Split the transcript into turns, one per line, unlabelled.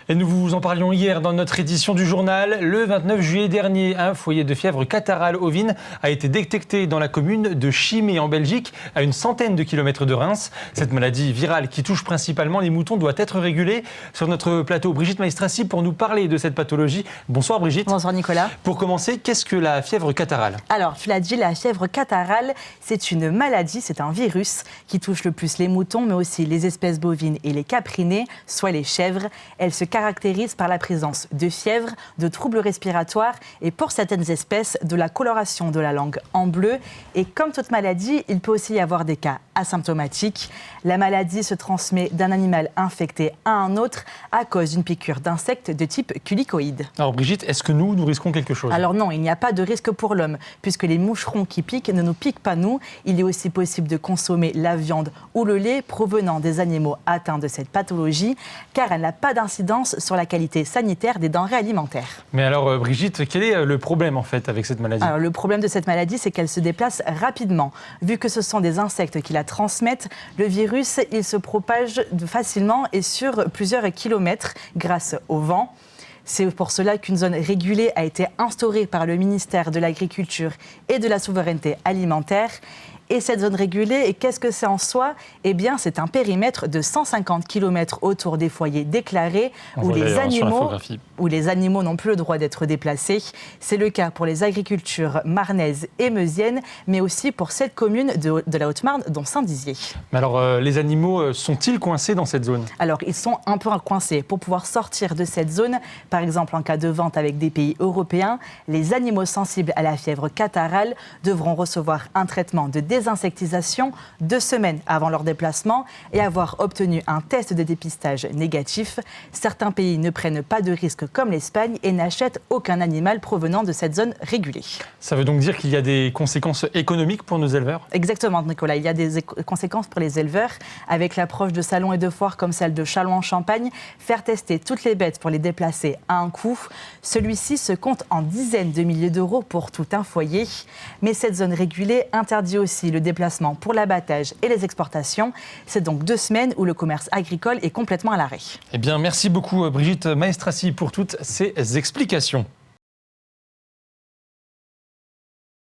Et nous vous en parlions hier dans notre édition du journal. Le 29 juillet dernier, un foyer de fièvre catarrhale ovine a été détecté dans la commune de Chimay en Belgique, à une centaine de kilomètres de Reims. Cette maladie virale qui touche principalement les moutons doit être régulée. Sur notre plateau, Brigitte Maestrassi pour nous parler de cette pathologie. Bonsoir Brigitte.
Bonsoir Nicolas.
Pour commencer, qu'est-ce que la fièvre catarrhale ?
Alors, tu l'as dit, la fièvre catarrhale, c'est une maladie, c'est un virus qui touche le plus les moutons, mais aussi les espèces bovines et les caprinées, soit les chèvres. Elle se caractérise par la présence de fièvre, de troubles respiratoires et pour certaines espèces, de la coloration de la langue en bleu. Et comme toute maladie, il peut aussi y avoir des cas asymptomatiques. La maladie se transmet d'un animal infecté à un autre à cause d'une piqûre d'insectes de type culicoïde.
Alors Brigitte, est-ce que nous risquons quelque chose ?
Alors non, il n'y a pas de risque pour l'homme, puisque les moucherons qui piquent ne nous piquent pas nous. Il est aussi possible de consommer la viande ou le lait provenant des animaux atteints de cette pathologie, car elle n'a pas d'incidence sur la qualité sanitaire des denrées alimentaires.
Mais alors Brigitte, quel est le problème en fait avec cette maladie ?
Alors, le problème de cette maladie, c'est qu'elle se déplace rapidement. Vu que ce sont des insectes qui la transmettent, le virus, il se propage facilement et sur plusieurs kilomètres grâce au vent. C'est pour cela qu'une zone régulée a été instaurée par le ministère de l'Agriculture et de la Souveraineté alimentaire. Et cette zone régulée, qu'est-ce que c'est en soi ? Eh bien, c'est un périmètre de 150 km autour des foyers déclarés où les animaux n'ont plus le droit d'être déplacés. C'est le cas pour les agricultures marnaises et meusiennes, mais aussi pour 7 communes de la Haute-Marne, dont Saint-Dizier.
Mais alors, les animaux sont-ils coincés dans cette zone ?
Alors, ils sont un peu coincés. Pour pouvoir sortir de cette zone, par exemple en cas de vente avec des pays européens, les animaux sensibles à la fièvre catarrhale devront recevoir un traitement de désinsectisation 2 semaines avant leur déplacement et avoir obtenu un test de dépistage négatif. Certains pays ne prennent pas de risques comme l'Espagne et n'achètent aucun animal provenant de cette zone régulée.
Ça veut donc dire qu'il y a des conséquences économiques pour nos éleveurs ?
Exactement, Nicolas. Il y a des conséquences pour les éleveurs. Avec l'approche de salons et de foires comme celle de Châlons-en-Champagne, faire tester toutes les bêtes pour les déplacer à un coût. Celui-ci se compte en dizaines de milliers d'euros pour tout un foyer. Mais cette zone régulée interdit aussi le déplacement pour l'abattage et les exportations. C'est donc 2 semaines où le commerce agricole est complètement à l'arrêt.
Eh bien, merci beaucoup Brigitte Maestrassi pour toutes ces explications.